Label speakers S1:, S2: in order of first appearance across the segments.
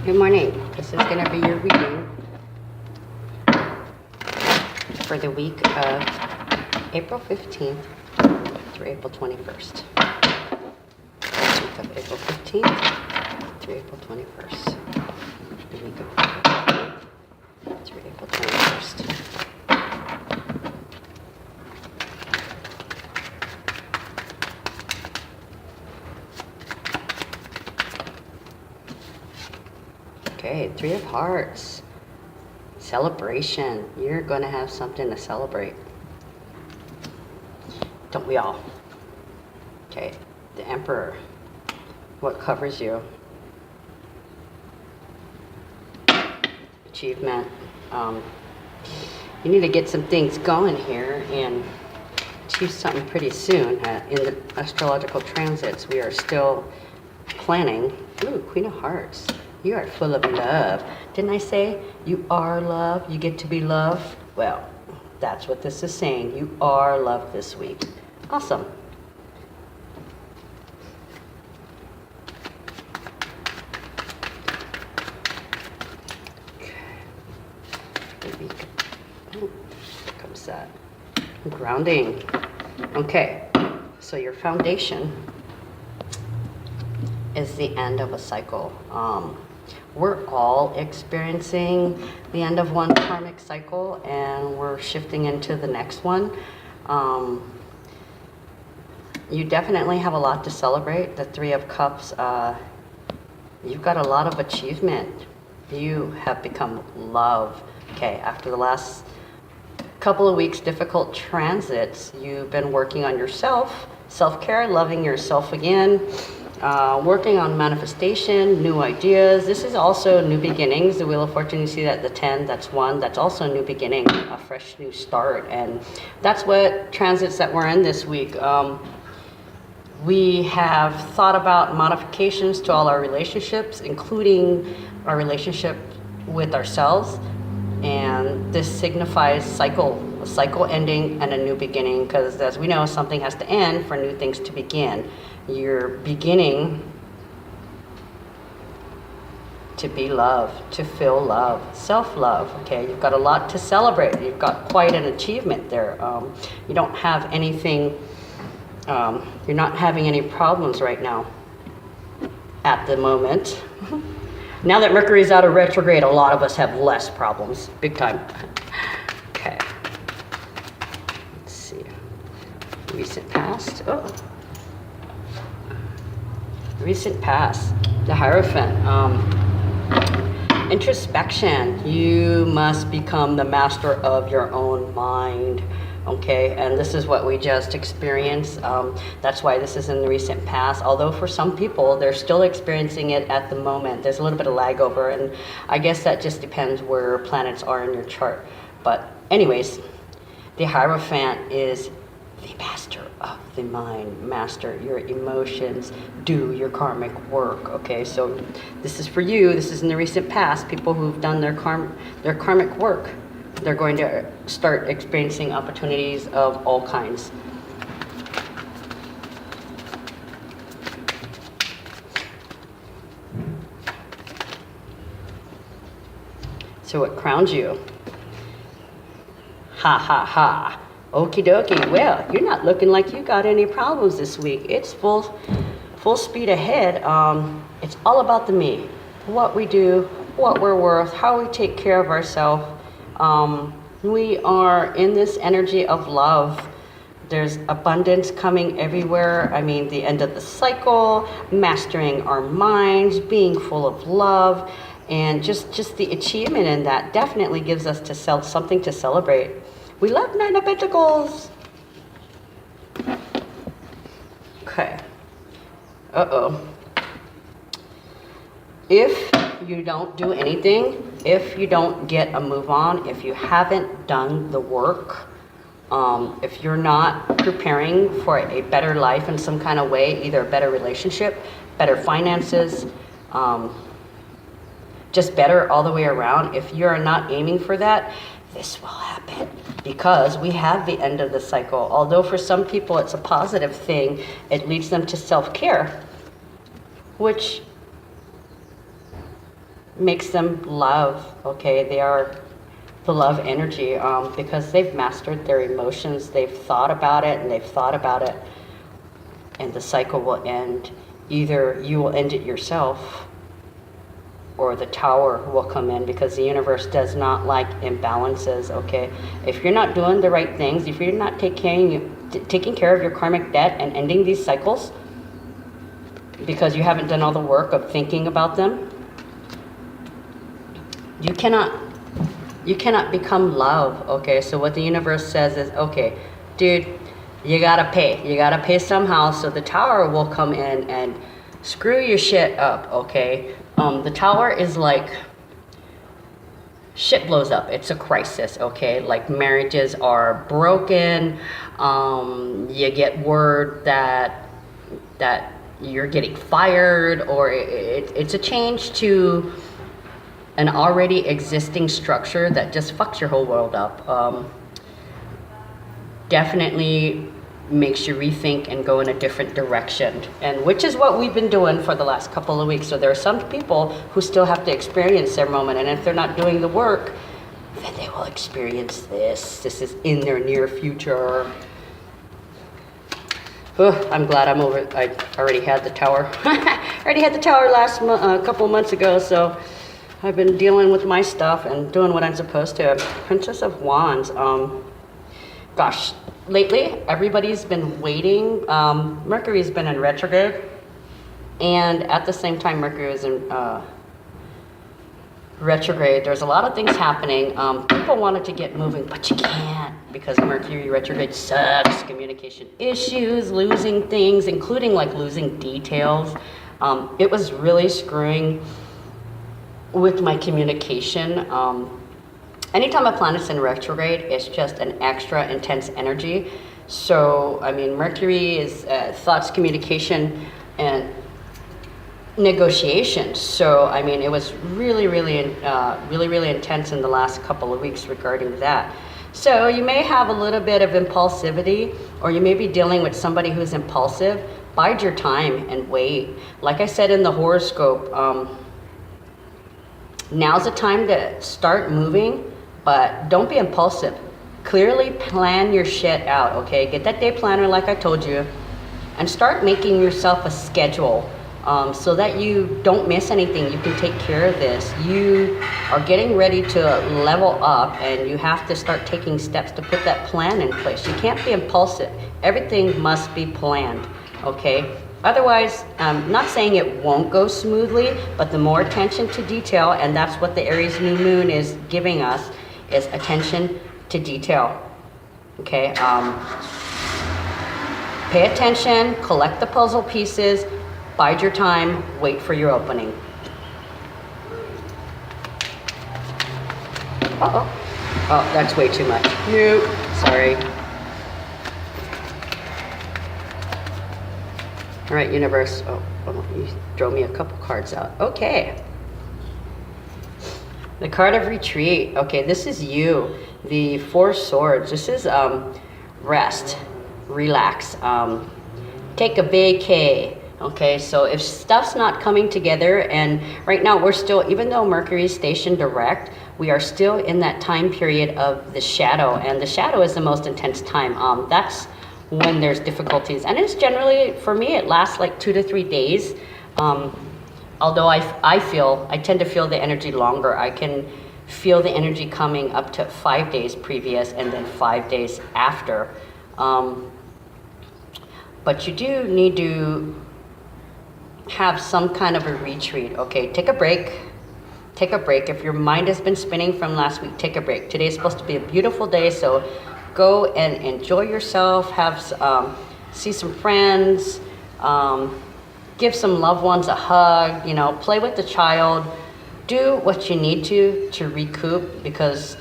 S1: Good morning. This is going to be your reading for the week of April 15th through April 21st. Week of April 15th through April 21st. The week of April 15th through April 21st. Okay, Three of Hearts. Celebration. You're going to have something to celebrate. Don't we all? Okay, the Emperor. What covers you? Achievement. You need to get some things going here and achieve something pretty soon. In the astrological transits, we are still planning. Ooh, Queen of Hearts. You are full of love. Didn't I say you are love? You get to be loved? Well, that's what this is saying. You are loved this week. Awesome. Okay. Oh, here comes that. Grounding. Okay. So your foundation is the end of a cycle. We're all experiencing the end of one karmic cycle and we're shifting into the next one. You definitely have a lot to celebrate. The Three of Cups, you've got a lot of achievement. You have become love. Okay, after the last couple of weeks, difficult transits, you've been working on yourself, self-care, loving yourself again. Working on manifestation, new ideas. This is also new beginnings. The Wheel of Fortune, you see that the 10, that's one. That's also a new beginning, a fresh new start. And that's what transits that we're in this week. We have thought about modifications to all our relationships, including our relationship with ourselves. And this signifies a cycle ending and a new beginning, because as we know, something has to end for new things to begin. You're beginning to be loved, to feel love, self-love. Okay, you've got a lot to celebrate. You've got quite an achievement there. You don't have anything, you're not having any problems right now at the moment. Now that Mercury's out of retrograde, a lot of us have less problems, big time. Okay, let's see, recent past. Oh. Recent past, the Hierophant. Introspection. You must become the master of your own mind. Okay, and this is what we just experienced. That's why this is in the recent past. Although for some people, they're still experiencing it at the moment. There's a little bit of lag over, and I guess that just depends where planets are in your chart. But anyways, the Hierophant is the master of the mind, master your emotions, do your karmic work. Okay, so this is for you. This is in the recent past. People who've done their karmic work, they're going to start experiencing opportunities of all kinds. So what crowns you? Ha ha ha. Okie dokie. Well, you're not looking like you got any problems this week. It's full speed ahead. It's all about the me. What we do, what we're worth, how we take care of ourselves. We are in this energy of love. There's abundance coming everywhere. I mean, the end of the cycle, mastering our minds, being full of love, and just the achievement in that definitely gives us something to celebrate. We love Nine of Pentacles. Okay. Uh-oh. If you don't do anything, if you don't get a move on, if you haven't done the work, if you're not preparing for a better life in some kind of way, either a better relationship, better finances, just better all the way around, if you're not aiming for that, this will happen, because we have the end of the cycle. Although for some people it's a positive thing, it leads them to self-care, which makes them love, okay? They are the love energy because they've mastered their emotions. They've thought about it and they've thought about it, and the cycle will end. Either you will end it yourself or the tower will come in, because the universe does not like imbalances, okay? If you're not doing the right things, if you're not taking care of your karmic debt and ending these cycles because you haven't done all the work of thinking about them, you cannot become love, okay? So what the universe says is, okay, dude, you gotta pay somehow, so the tower will come in and screw your shit up, okay? The tower is like, shit blows up. It's a crisis, okay? Like marriages are broken. You get word that you're getting fired, or it's a change to an already existing structure that just fucks your whole world up. Definitely makes you rethink and go in a different direction, and which is what we've been doing for the last couple of weeks. So there are some people who still have to experience their moment, and if they're not doing the work, then they will experience this. This is in their near future. I'm glad I'm over. I already had the tower. I already had the tower last a couple of months ago, so I've been dealing with my stuff and doing what I'm supposed to. Princess of Wands. Gosh, lately everybody's been waiting. Mercury's been in retrograde, and at the same time Mercury is in retrograde. There's a lot of things happening. People wanted to get moving, but you can't, because Mercury retrograde sucks. Communication issues, losing things, including like losing details. It was really screwing with my communication. Anytime a planet's in retrograde, it's just an extra intense energy. So, I mean, Mercury is thoughts, communication, and negotiation. So, I mean, it was really intense in the last couple of weeks regarding that. So, you may have a little bit of impulsivity, or you may be dealing with somebody who's impulsive. Bide your time and wait. Like I said in the horoscope, now's the time to start moving. But don't be impulsive. Clearly plan your shit out, okay? Get that day planner like I told you, and start making yourself a schedule so that you don't miss anything. You can take care of this. You are getting ready to level up, and you have to start taking steps to put that plan in place. You can't be impulsive. Everything must be planned, okay? Otherwise, I'm not saying it won't go smoothly, but the more attention to detail, and that's what the Aries new moon is giving us, is attention to detail, okay? Pay attention, collect the puzzle pieces, bide your time, wait for your opening. Oh, that's way too much. Nope, sorry. All right, universe. Oh, you throw me a couple cards out. Okay. The card of retreat. Okay, this is you. The Four Swords. This is rest, relax, take a vacay. Okay, so if stuff's not coming together, and right now we're still, even though Mercury is stationed direct, we are still in that time period of the shadow, and the shadow is the most intense time. That's when there's difficulties, and it's generally, for me, it lasts like 2 to 3 days. Although I tend to feel the energy longer. I can feel the energy coming up to 5 days previous and then 5 days after. But you do need to have some kind of a retreat, okay? Take a break. Take a break. If your mind has been spinning from last week, take a break. Today's supposed to be a beautiful day, so go and enjoy yourself, see some friends, give some loved ones a hug, play with the child, do what you need to recoup, because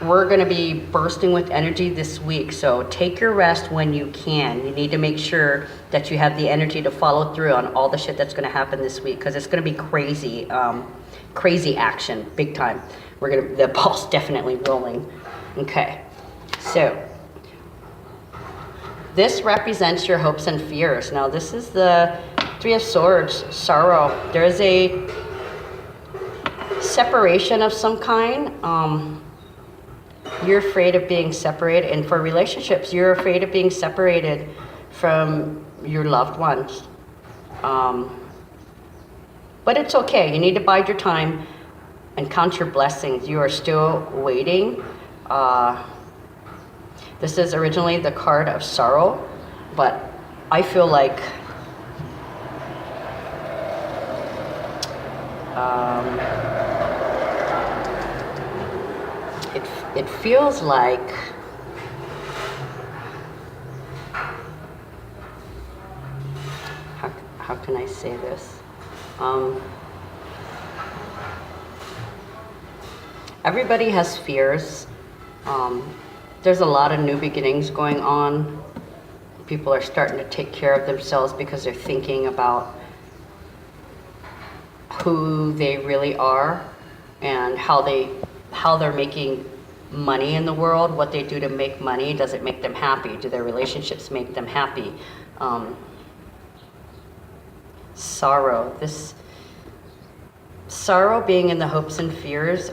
S1: we're going to be bursting with energy this week. So take your rest when you can. You need to make sure that you have the energy to follow through on all the shit that's going to happen this week, because it's going to be crazy, crazy action, big time. The ball's definitely rolling. Okay, so this represents your hopes and fears. Now this is the Three of Swords, sorrow. There is a separation of some kind. You're afraid of being separated, and for relationships, you're afraid of being separated from your loved ones. But it's okay. You need to bide your time and count your blessings. You are still waiting. This is originally the card of sorrow, but I feel like it feels like how can I say this? Everybody has fears. There's a lot of new beginnings going on. People are starting to take care of themselves because they're thinking about who they really are and how they're making money in the world, what they do to make money. Does it make them happy? Do their relationships make them happy? Sorrow. This sorrow being in the hopes and fears,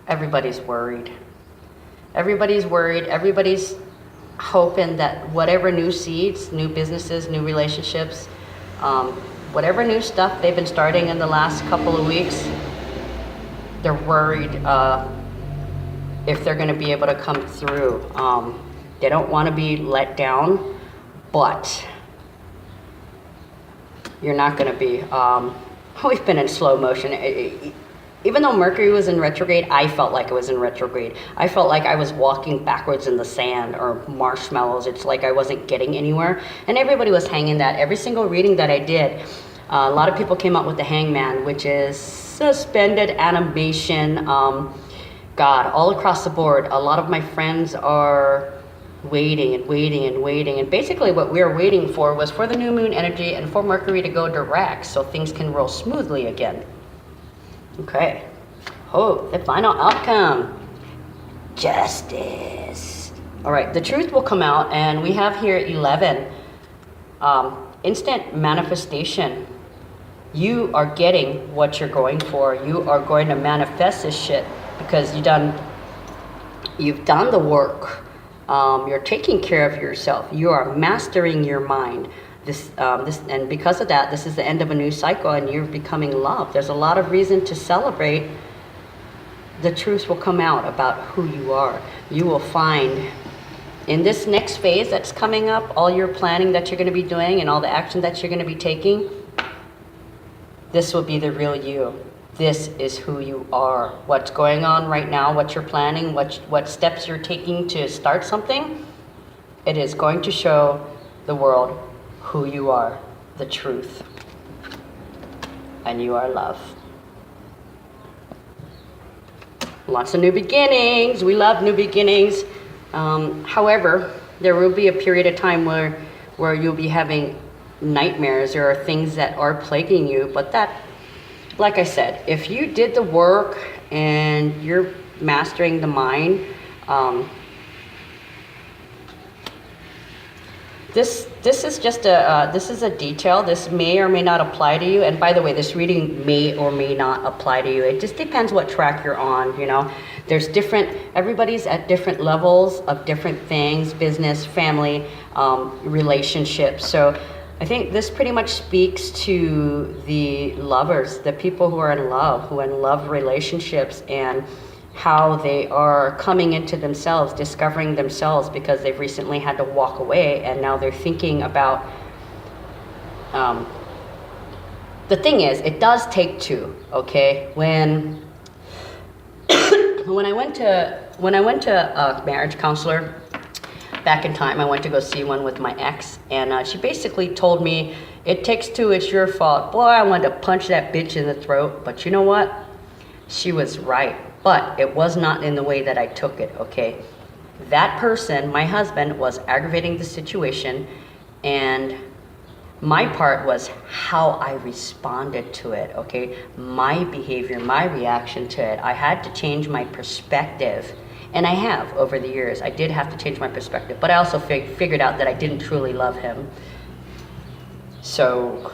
S1: everybody's worried. Everybody's worried. Everybody's hoping that whatever new seeds, new businesses, new relationships, whatever new stuff they've been starting in the last couple of weeks, they're worried if they're going to be able to come through. They don't want to be let down, but you're not going to be. We've been in slow motion. Even though Mercury was in retrograde, I felt like it was in retrograde. I felt like I was walking backwards in the sand or marshmallows. It's like I wasn't getting anywhere. And everybody was hanging that. Every single reading that I did, a lot of people came up with the Hangman, which is suspended animation. God, all across the board, a lot of my friends are waiting and waiting and waiting. And basically what we were waiting for was for the new moon energy and for Mercury to go direct so things can roll smoothly again. Okay. Oh, the final outcome. Justice. All right, the truth will come out, and we have here 11. Instant manifestation. You are getting what you're going for. You are going to manifest this shit because you've done the work. You're taking care of yourself. You are mastering your mind. And because of that, this is the end of a new cycle and you're becoming love. There's a lot of reason to celebrate. The truth will come out about who you are. You will find in this next phase that's coming up, all your planning that you're going to be doing and all the action that you're going to be taking, this will be the real you. This is who you are. What's going on right now, what you're planning, what steps you're taking to start something, it is going to show the world who you are, the truth, and you are love. Lots of new beginnings. We love new beginnings. However, there will be a period of time where you'll be having nightmares. There are things that are plaguing you, but that, like I said, if you did the work and you're mastering the mind, This is just this is a detail. This may or may not apply to you. And by the way, this reading may or may not apply to you. It just depends what track you're on, you know. There's everybody's at different levels of different things, business, family, relationships. So I think this pretty much speaks to the lovers, the people who are in love relationships, and how they are coming into themselves, discovering themselves because they've recently had to walk away and now they're thinking about, the thing is, it does take two, okay? When I went to a marriage counselor back in time, I went to go see one with my ex, and she basically told me, it takes two, it's your fault. Boy, I wanted to punch that bitch in the throat, but you know what? She was right. But it was not in the way that I took it, okay? That person, my husband, was aggravating the situation, and my part was how I responded to it, okay? My behavior, my reaction to it. I had to change my perspective, and I have over the years. I did have to change my perspective, but I also figured out that I didn't truly love him. So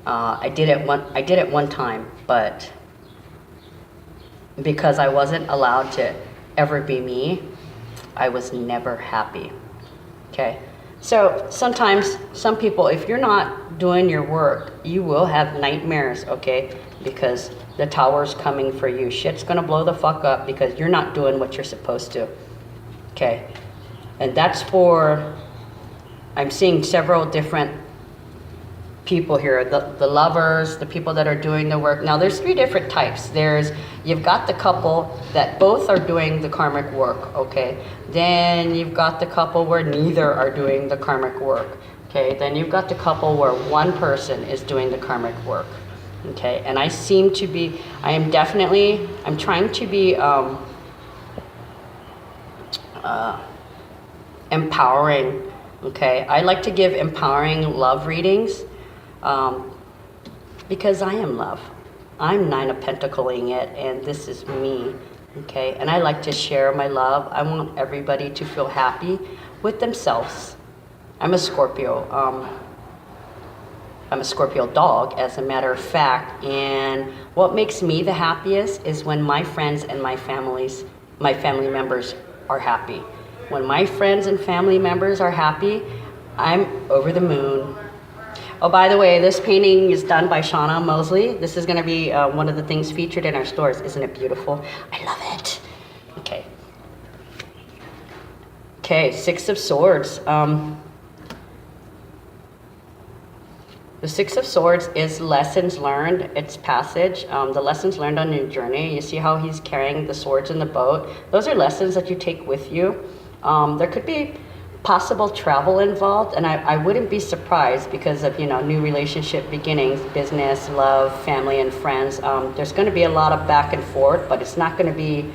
S1: I did it one time, but because I wasn't allowed to ever be me, I was never happy. Okay? So sometimes, some people, if you're not doing your work, you will have nightmares, okay? Because the tower's coming for you. Shit's gonna blow the fuck up because you're not doing what you're supposed to. Okay? And that's for, I'm seeing several different people here, the lovers, the people that are doing the work. Now there's 3 different types. You've got the couple that both are doing the karmic work, okay? Then you've got the couple where neither are doing the karmic work, okay? Then you've got the couple where one person is doing the karmic work, okay? And I'm trying to be empowering, okay? I like to give empowering love readings. Because I am love. I'm 9 of Pentacling it, and this is me, okay? And I like to share my love. I want everybody to feel happy with themselves. I'm a Scorpio. I'm a Scorpio dog, as a matter of fact. And what makes me the happiest is when my friends and my family members are happy. When my friends and family members are happy, I'm over the moon. Oh, by the way, this painting is done by Shauna Mosley. This is going to be one of the things featured in our stores. Isn't it beautiful? I love it. Okay. Okay, 6 of Swords. The 6 of Swords is lessons learned. It's passage. The lessons learned on your journey. You see how he's carrying the swords in the boat? Those are lessons that you take with you. There could be possible travel involved, and I wouldn't be surprised because of, new relationship beginnings, business, love, family, and friends. There's going to be a lot of back and forth, but it's not going to be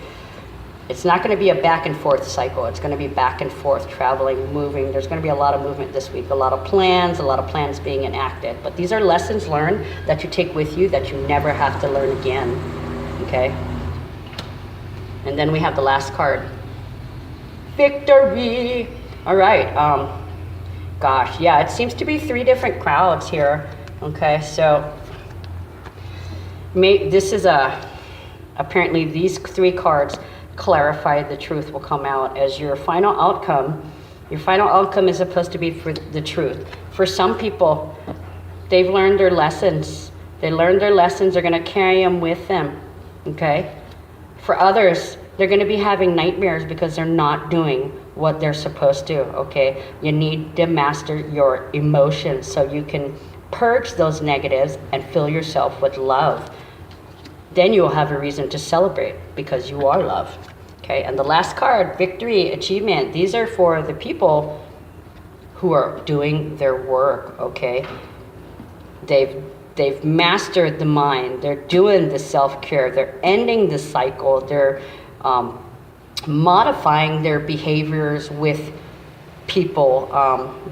S1: a back and forth cycle. It's going to be back and forth, traveling, moving. There's going to be a lot of movement this week, a lot of plans being enacted. But these are lessons learned that you take with you that you never have to learn again, okay? And then we have the last card. Victory! All right, gosh, yeah, it seems to be 3 different crowds here, okay? So, apparently these 3 cards clarify the truth will come out as your final outcome. Your final outcome is supposed to be for the truth. For some people, they've learned their lessons. They learned their lessons, they're gonna carry them with them, okay? For others, they're gonna be having nightmares because they're not doing what they're supposed to, okay? You need to master your emotions so you can purge those negatives and fill yourself with love. Then you'll have a reason to celebrate because you are love, okay? And the last card, victory, achievement. These are for the people who are doing their work, okay? They've mastered the mind. They're doing the self-care. They're ending the cycle. They're modifying their behaviors with people,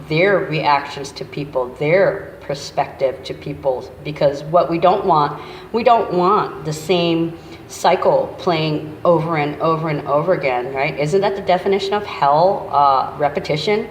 S1: their reactions to people, their perspective to people, because what we don't want the same cycle playing over and over and over again, right? Isn't that the definition of hell? Repetition.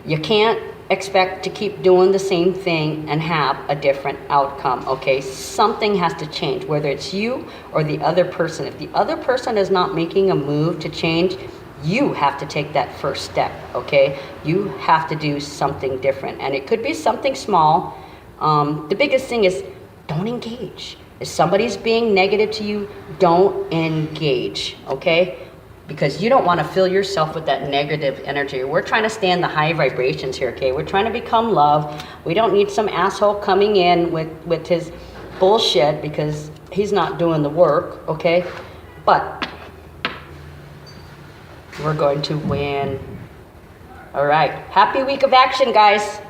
S1: You can't expect to keep doing the same thing and have a different outcome, okay? Something has to change, whether it's you or the other person. If the other person is not making a move to change, you have to take that first step, okay? You have to do something different, and it could be something small. The biggest thing is don't engage. If somebody's being negative to you, don't engage, okay? Because you don't want to fill yourself with that negative energy. We're trying to stay in the high vibrations here, okay? We're trying to become love. We don't need some asshole coming in with his bullshit because he's not doing the work, okay? But we're going to win. All right. Happy week of action, guys.